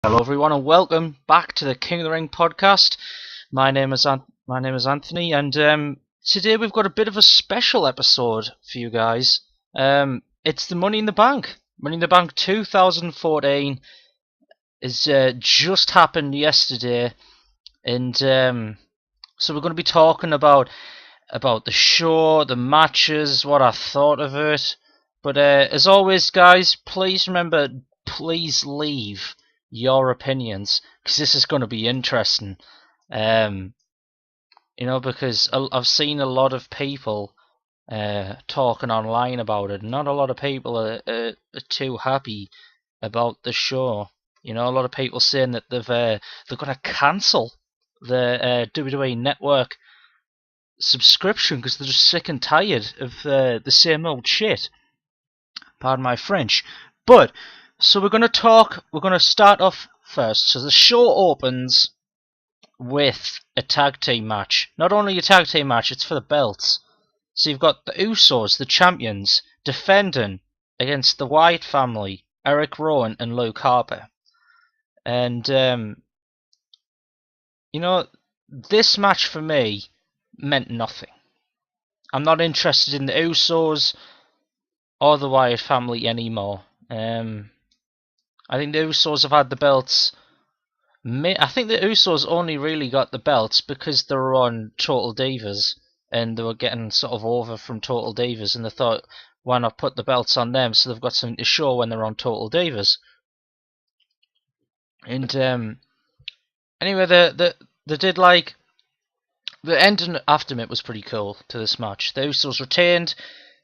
Hello, everyone, and welcome back to the King of the Ring podcast. My name is Anthony, and today we've got a bit of a special episode for you guys. It's the Money in the Bank. Money in the Bank 2014 is just happened yesterday, and so we're going to be talking about the show, the matches, what I thought of it. But as always, guys, please remember, please leave your opinions, because this is going to be interesting. Because I've seen a lot of people talking online about it. Not a lot of people are too happy about the show. A lot of people saying that they're going to cancel the WWE Network subscription because they're just sick and tired of the same old shit. Pardon my French. But so we're going to start off first. So the show opens with a tag team match. Not only a tag team match, it's for the belts. So you've got the Usos, the champions, defending against the Wyatt family, Eric Rowan and Luke Harper. And, this match for me meant nothing. I'm not interested in the Usos or the Wyatt family anymore. I think the Usos have had the belts. I think the Usos only really got the belts because they were on Total Divas and they were getting sort of over from Total Divas, and they thought, why not put the belts on them so they've got something to show when they're on Total Divas. And anyway, they did like the ending after it was pretty cool to this match. The Usos retained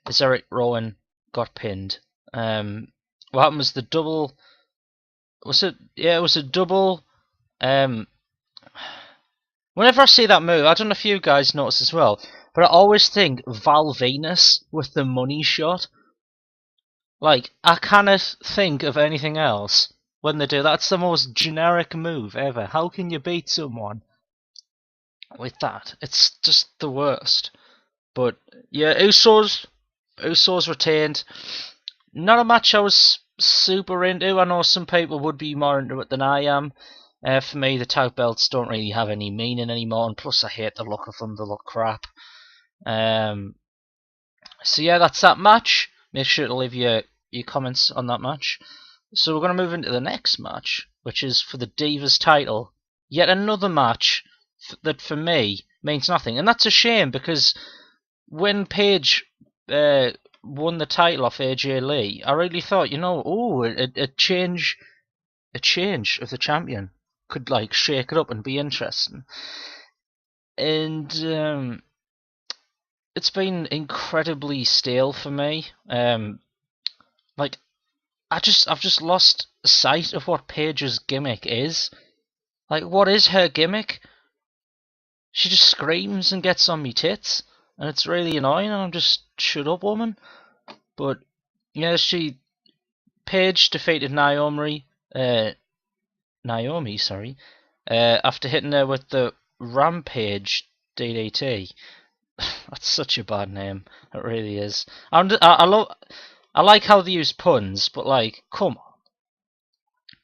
as Eric Rowan got pinned. What happened was the double. It was a double. Whenever I see that move, I don't know if you guys notice as well, but I always think Val Venus with the money shot. Like, I cannot think of anything else when they do. That's the most generic move ever. How can you beat someone with that? It's just the worst. But yeah, Usos retained. Not a match I was super into. I know some people would be more into it than I am. For me, the tag belts don't really have any meaning anymore, and plus I hate the look of them. They look crap. So yeah, that's that match. Make sure to leave your comments on that match. So we're going to move into the next match, which is for the Divas title. Yet another match that for me means nothing, and that's a shame because when Paige won the title off AJ Lee, I really thought, a change of the champion could like shake it up and be interesting. And it's been incredibly stale for me. I've just lost sight of what Paige's gimmick is. Like, what is her gimmick? She just screams and gets on me tits, and it's really annoying, and I'm just, shut up, woman. But yeah, Paige defeated Naomi, after hitting her with the Rampage DDT. That's such a bad name. It really is. I like how they use puns, but like, come on,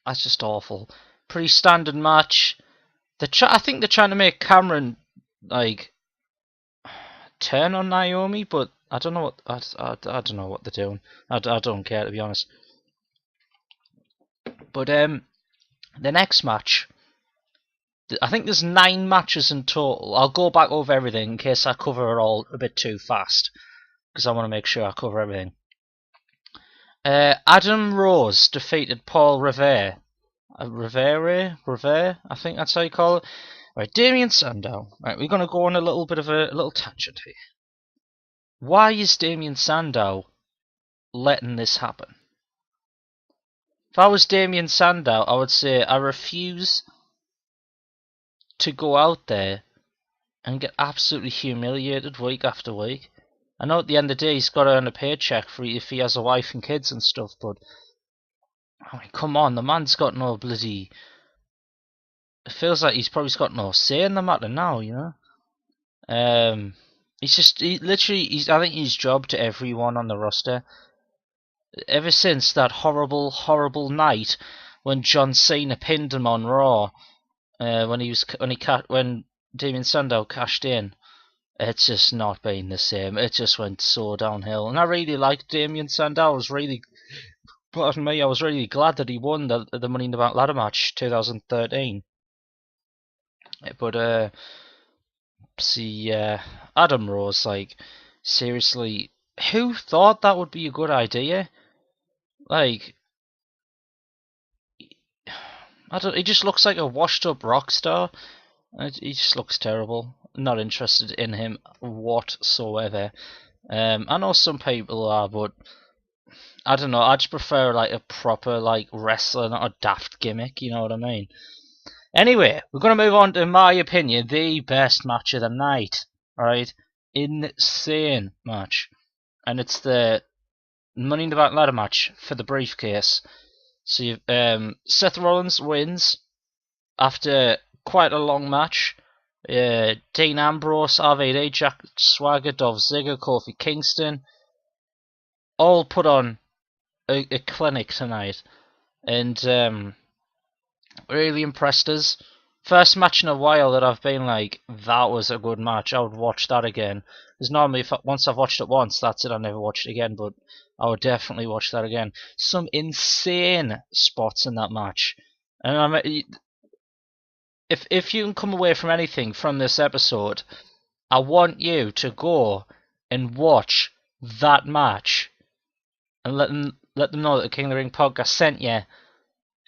that's just awful. Pretty standard match. I think they're trying to make Cameron like turn on Naomi, but I don't know what I don't know what they're doing. I don't care, to be honest. But the next match, I think there's 9 matches in total. I'll go back over everything in case I cover it all a bit too fast, because I want to make sure I cover everything. Adam Rose defeated Paul Revere. Revere, I think that's how you call it. Right, Damien Sandow. Right, we're going to go on a little bit of a little tangent here. Why is Damien Sandow letting this happen? If I was Damien Sandow, I would say I refuse to go out there and get absolutely humiliated week after week. I know at the end of the day he's got to earn a paycheck for if he has a wife and kids and stuff, but I mean, come on, the man's got no bloody. It feels like he's probably got no say in the matter now, He's just I think he's jobbed to everyone on the roster. Ever since that horrible night when John Cena pinned him on Raw, when Damien Sandow cashed in. It's just not been the same. It just went so downhill. And I really liked Damien Sandow. Pardon me, I was really glad that he won the Money in the Bank ladder match 2013. But see, Adam Rose, like, seriously, who thought that would be a good idea? Like, he just looks like a washed up rock star. He just looks terrible. Not interested in him whatsoever. I know some people are, but I don't know. I just prefer like a proper like wrestler, not a daft gimmick. You know what I mean? Anyway, we're gonna move on to, in my opinion, the best match of the night. All right, insane match, and it's the Money in the Bank ladder match for the briefcase. So Seth Rollins wins after quite a long match. Dean Ambrose, RVD, Jack Swagger, Dolph Ziggler, Kofi Kingston all put on a clinic tonight, and really impressed us. First match in a while that I've been like, that was a good match. I would watch that again. Because normally, once I've watched it once, that's it. I never watch it again. But I would definitely watch that again. Some insane spots in that match, and if you can come away from anything from this episode, I want you to go and watch that match and let them know that the King of the Ring podcast sent you,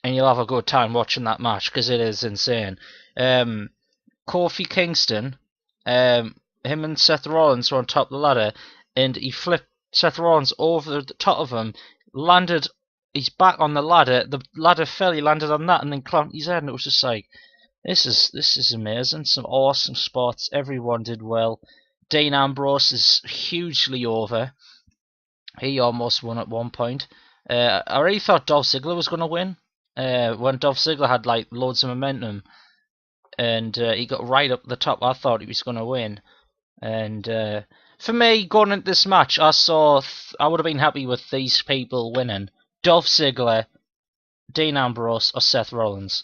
and you'll have a good time watching that match because it is insane. Kofi Kingston, him and Seth Rollins were on top of the ladder, and he flipped Seth Rollins over the top of him, landed his back on the ladder fell, he landed on that, and then clamped his head, and it was just like, this is amazing. Some awesome spots. Everyone did well. Dean Ambrose is hugely over. He almost won at one point. I really thought Dolph Ziggler was going to win. When Dolph Ziggler had like loads of momentum, and he got right up the top, I thought he was going to win. And for me, going into this match, I would have been happy with these people winning: Dolph Ziggler, Dean Ambrose, or Seth Rollins.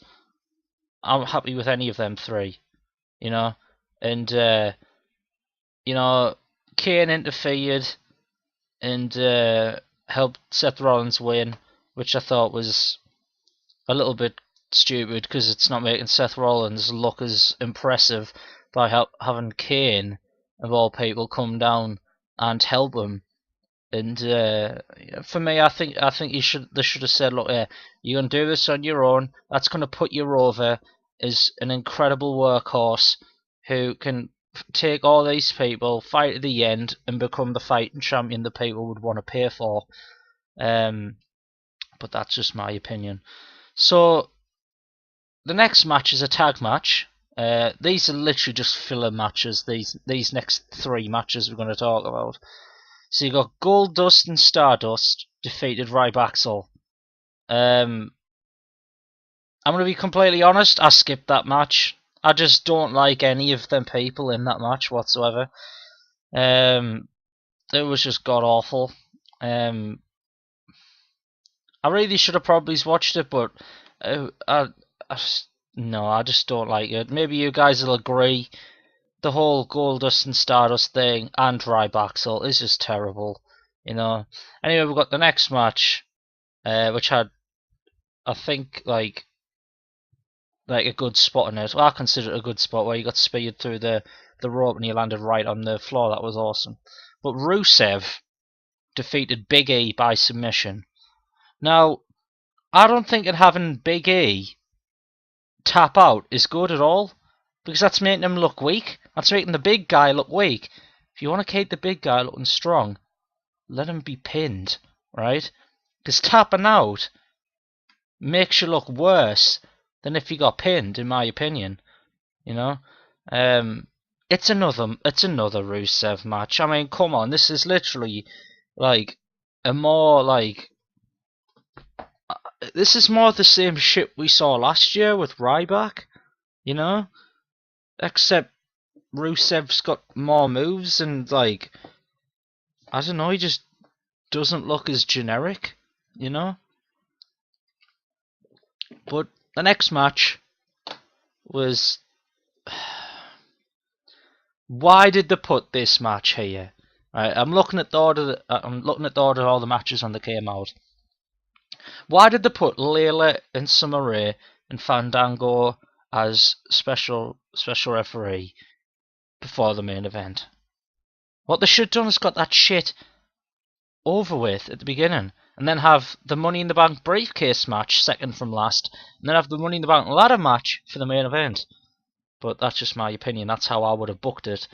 I'm happy with any of them three, you know. And Kane interfered and helped Seth Rollins win, which I thought was a little bit stupid because it's not making Seth Rollins look as impressive by having Kane, of all people, come down and help him. And for me, I think they should have said, look, you're gonna do this on your own. That's gonna put you over as an incredible workhorse who can take all these people, fight to the end, and become the fighting champion that people would want to pay for. But that's just my opinion. So the next match is a tag match. These are literally just filler matches. These next three matches we're going to talk about. So you got Goldust and Stardust defeated Ryback. I'm going to be completely honest, I skipped that match. I just don't like any of them people in that match whatsoever. It was just god awful. I really should have probably watched it, but I just don't like it. Maybe you guys will agree. The whole Goldust and Stardust thing and Ryback is just terrible, you know. Anyway, we've got the next match, which had, I think, like a good spot in it. Well, I consider it a good spot where you got speared through the rope and you landed right on the floor. That was awesome. But Rusev defeated Big E by submission. Now, I don't think that having Big E tap out is good at all, because that's making him look weak. That's making the big guy look weak. If you want to keep the big guy looking strong, let him be pinned, right? Because tapping out makes you look worse than if you got pinned, in my opinion. You know, it's another Rusev match. I mean, come on, this is literally like a more like. This is more of the same shit we saw last year with Ryback, you know? Except Rusev's got more moves and, like, I don't know, he just doesn't look as generic, you know? But the next match was... Why did they put this match here? Right, I'm looking at the order. I'm looking at the order of all the matches when they came out. Why did they put Layla and Summer Rae and Fandango as special referee before the main event? What they should have done is got that shit over with at the beginning, and then have the Money in the Bank briefcase match second from last, and then have the Money in the Bank ladder match for the main event. But that's just my opinion. That's how I would have booked it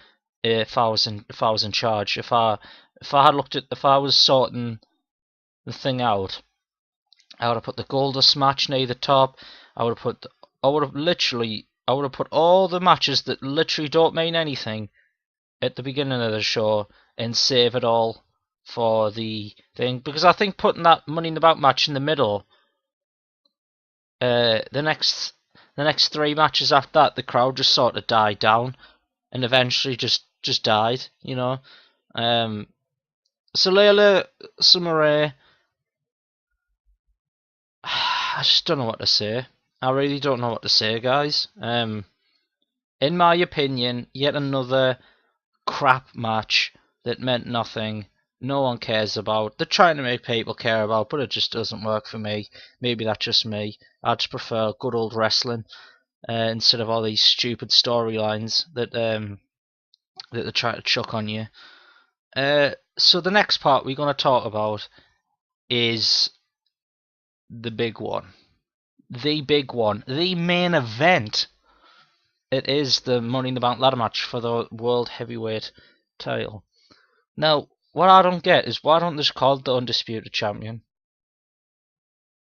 if I was in charge. If I was sorting the thing out, I would have put the Goldust match near the top. I would have put all the matches that literally don't mean anything at the beginning of the show and save it all for the thing, because I think putting that Money in the Bank match in the middle, the next 3 matches after that, the crowd just sort of died down and eventually just died, you know. So Layla, Summer Rae, I just don't know what to say. I really don't know what to say, guys. In my opinion, yet another crap match that meant nothing. No one cares about. They're trying to make people care about, but it just doesn't work for me. Maybe that's just me. I just prefer good old wrestling instead of all these stupid storylines that they try to chuck on you. So the next part we're going to talk about is the big one. The big one. The main event. It is the Money in the Bank ladder match for the World Heavyweight title. Now, what I don't get is why don't they just call it the Undisputed Champion?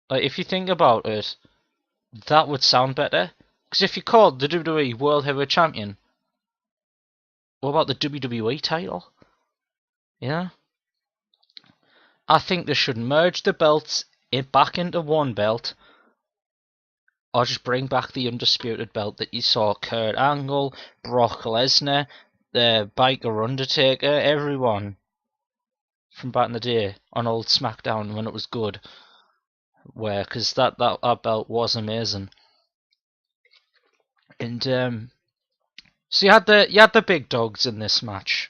Like, if you think about it, that would sound better. Because if you called the WWE World Heavyweight Champion, what about the WWE title? Yeah? I think they should merge the belts back into one belt, or just bring back the Undisputed belt that you saw Kurt Angle, Brock Lesnar, the Biker Undertaker, everyone from back in the day on old SmackDown when it was good. Because that belt was amazing. And so you had the big dogs in this match,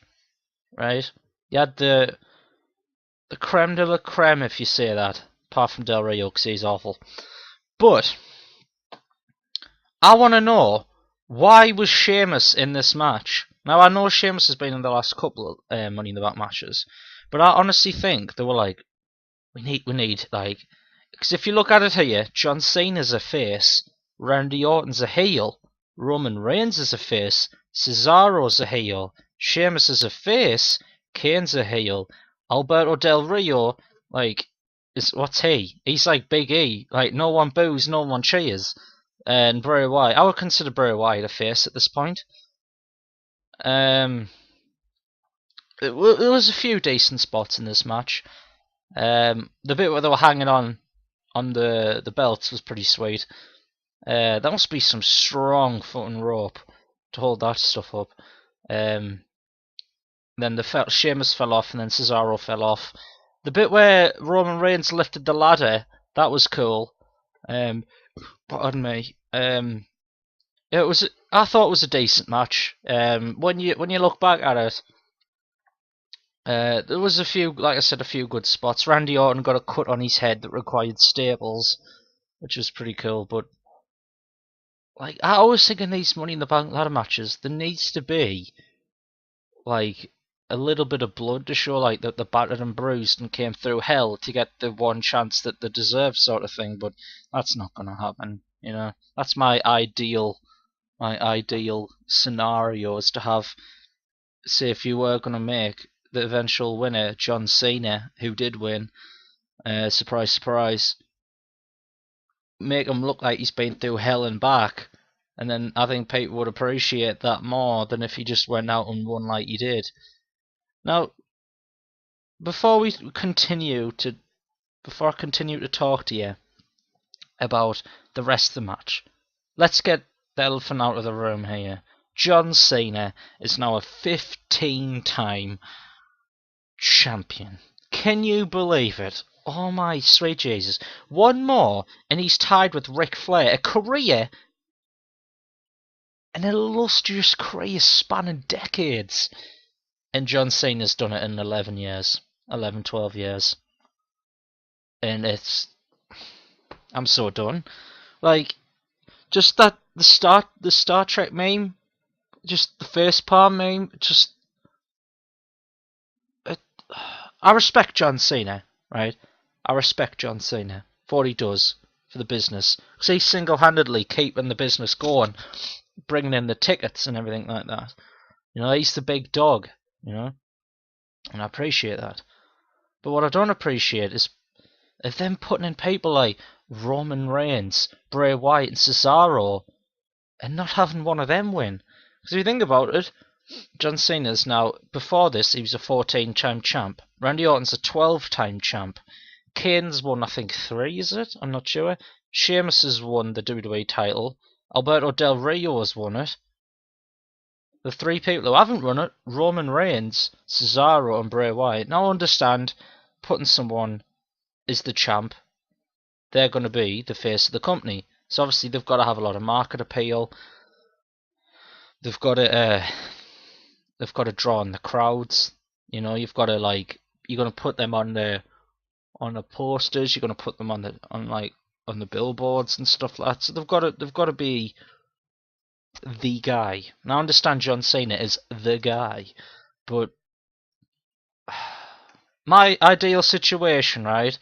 right? You had the creme de la creme, if you say that, apart from Del Rio, because he's awful. But I want to know, why was Sheamus in this match? Now, I know Sheamus has been in the last couple of Money in the Bank matches, but I honestly think they were like, we need like, because if you look at it here, John Cena's a face, Randy Orton's a heel, Roman Reigns is a face, Cesaro's a heel, Sheamus is a face, Kane's a heel, Alberto Del Rio, like, what's he? He's like Big E, like no one boos, no one cheers. And Bray Wyatt, I would consider Bray Wyatt a face at this point. There was a few decent spots in this match. The bit where they were hanging on the belts was pretty sweet. That must be some strong fucking rope to hold that stuff up. Then Sheamus fell off, and then Cesaro fell off. The bit where Roman Reigns lifted the ladder, that was cool. Pardon me. I thought it was a decent match. When you look back at it, there was a few good spots. Randy Orton got a cut on his head that required staples, which was pretty cool. But like, I always think in these Money in the Bank ladder matches, there needs to be like a little bit of blood to show like that they're battered and bruised and came through hell to get the one chance that they deserve, sort of thing. But that's not going to happen. You know, that's my ideal scenario, is to have, say, if you were going to make the eventual winner John Cena, who did win, surprise, surprise, make him look like he's been through hell and back, and then I think people would appreciate that more than if he just went out and won like he did. Now, before I continue to talk to you about the rest of the match, let's get the elephant out of the room here. John Cena is now a 15-time champion, Can you believe it? Oh my sweet Jesus. One more, and he's tied with Ric Flair. A career, an illustrious career spanning decades. And John Cena's done it in 11 years. 11, 12 years. And I'm so done. Like, just that, the Star Trek meme, just the face palm meme, just... I respect John Cena, right? I respect John Cena for what he does for the business. Because he's single-handedly keeping the business going, bringing in the tickets and everything like that. You know, he's the big dog, you know? And I appreciate that. But what I don't appreciate is them putting in people like Roman Reigns, Bray Wyatt and Cesaro and not having one of them win. Because if you think about it, John Cena's now, before this, he was a 14-time champ. Randy Orton's a 12-time champ. Kane's won, I think, 3, is it? I'm not sure. Sheamus has won the WWE title. Alberto Del Rio has won it. The 3 people who haven't won it, Roman Reigns, Cesaro and Bray Wyatt. Now I understand, putting someone is the champ, they're going to be the face of the company. So obviously they've got to have a lot of market appeal. They've got to draw on the crowds. You know, you've got to you're going to put them on the posters. You're going to put them on the billboards and stuff like that. So they've got to be the guy. Now I understand John Cena is the guy, but my ideal situation, right?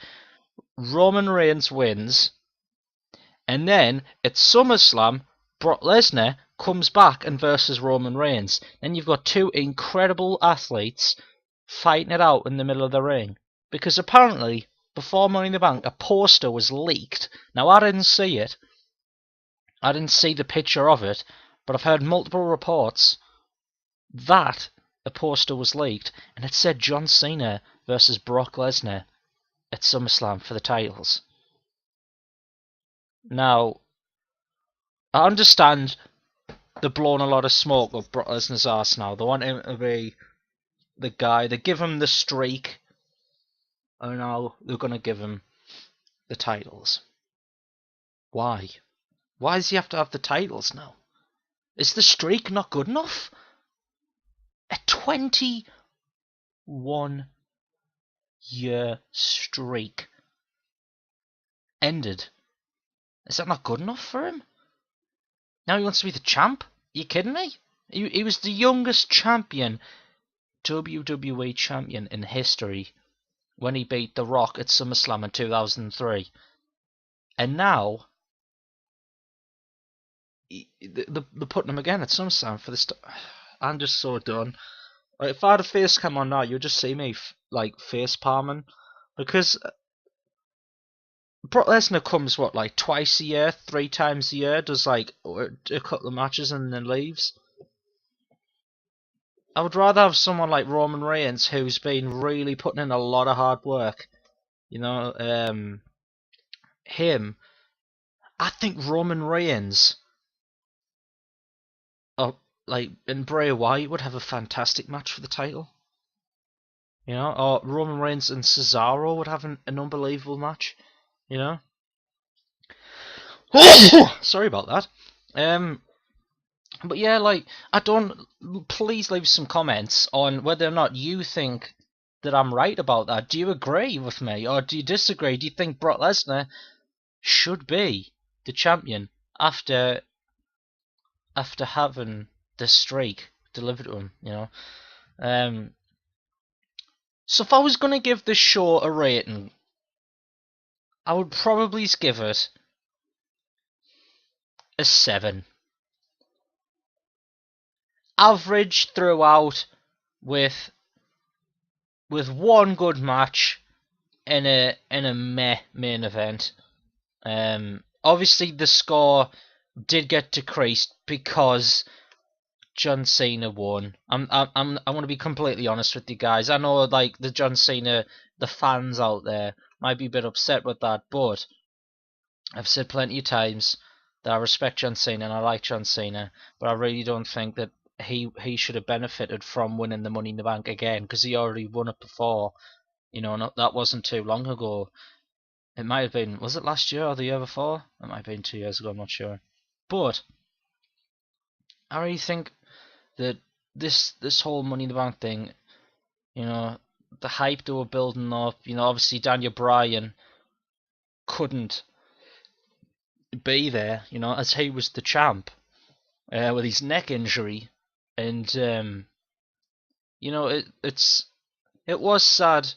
Roman Reigns wins, and then at SummerSlam, Brock Lesnar comes back and versus Roman Reigns. Then you've got 2 incredible athletes fighting it out in the middle of the ring. Because apparently, before Money in the Bank, a poster was leaked. Now, I didn't see it. I didn't see the picture of it, but I've heard multiple reports that a poster was leaked, and it said John Cena versus Brock Lesnar at SummerSlam for the titles. Now, I understand they're blowing a lot of smoke up Brock Lesnar's arse now. They want him to be the guy. They give him the streak, and now they're going to give him the titles. Why? Why does he have to have the titles now? Is the streak not good enough? A 21-year streak ended. Is that not good enough for him? Now he wants to be the champ? Are you kidding me? He was the youngest champion, WWE champion in history, when he beat The Rock at SummerSlam in 2003. And now they're putting him again at SummerSlam for this. I'm just so done. If I had a face cam on now, you'd just see me face palming, because Brock Lesnar comes twice a year, 3 times a year, does a couple of matches and then leaves. I would rather have someone like Roman Reigns, who's been really putting in a lot of hard work. You know, him. I think Roman Reigns, and Bray Wyatt would have a fantastic match for the title. You know, or Roman Reigns and Cesaro would have an unbelievable match. You know. Sorry about that. But yeah, I don't. Please leave some comments on whether or not you think that I'm right about that. Do you agree with me, or do you disagree? Do you think Brock Lesnar should be the champion after having the streak delivered to him? You know. So if I was gonna give this show a rating, I would probably give it a 7. Average throughout, with one good match and a meh main event. Obviously the score did get decreased because John Cena won. I want to be completely honest with you guys. I know the John Cena, the fans out there might be a bit upset with that, but I've said plenty of times that I respect John Cena and I like John Cena, but I really don't think that he should have benefited from winning the Money in the Bank again, because he already won it before. that wasn't too long ago. It might have been, was it last year or the year before? It might have been 2 years ago, I'm not sure. But I really think that this whole Money in the Bank thing, the hype they were building up, obviously Daniel Bryan couldn't be there, as he was the champ, with his neck injury, and it was sad,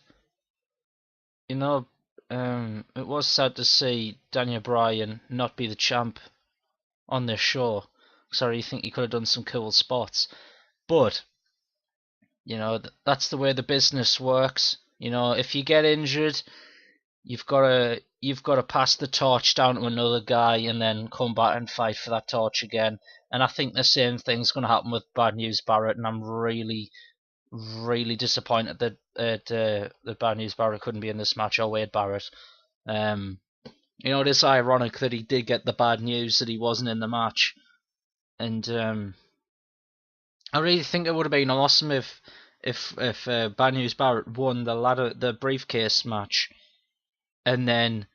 it was sad to see Daniel Bryan not be the champ on this show. Sorry, I think he could have done some cool spots, but that's the way the business works. If you get injured, you've got to pass the torch down to another guy and then come back and fight for that torch again. And I think the same thing's going to happen with Bad News Barrett, and I'm really, really disappointed that Bad News Barrett couldn't be in this match, or Wade Barrett. It is ironic that he did get the bad news that he wasn't in the match, and I really think it would have been awesome if Bad News Barrett won the briefcase match, and then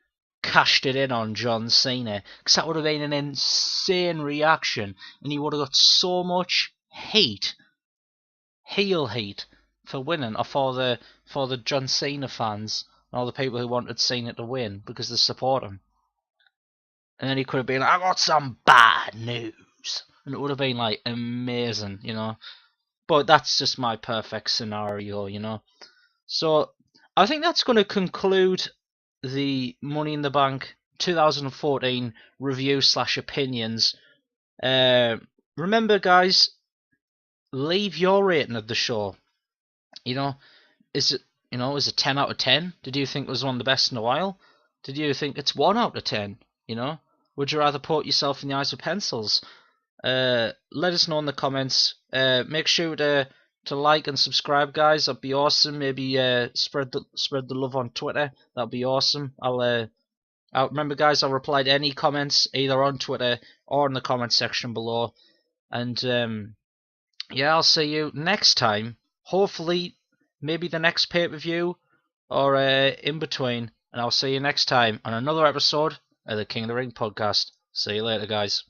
cashed it in on John Cena, because that would have been an insane reaction, and he would have got so much hate, heel hate, for winning, or for the John Cena fans and all the people who wanted Cena to win because they support him. And then he could have been like, I got some bad news, and it would have been like amazing, But that's just my perfect scenario, So I think that's going to conclude the Money in the Bank 2014 review/opinions. Remember, guys, leave your rating of the show. Is it 10 out of 10? Did you think it was one of the best in a while? Did you think it's 1 out of 10? Would you rather poke yourself in the eyes with pencils? Let us know in the comments. Make sure to like and subscribe, guys. That'd be awesome. Maybe spread the love on Twitter. That'd be awesome. I'll remember, guys, I'll reply to any comments either on Twitter or in the comment section below. And I'll see you next time. Hopefully, maybe the next pay-per-view or in between. And I'll see you next time on another episode of the King of the Ring podcast. See you later, guys.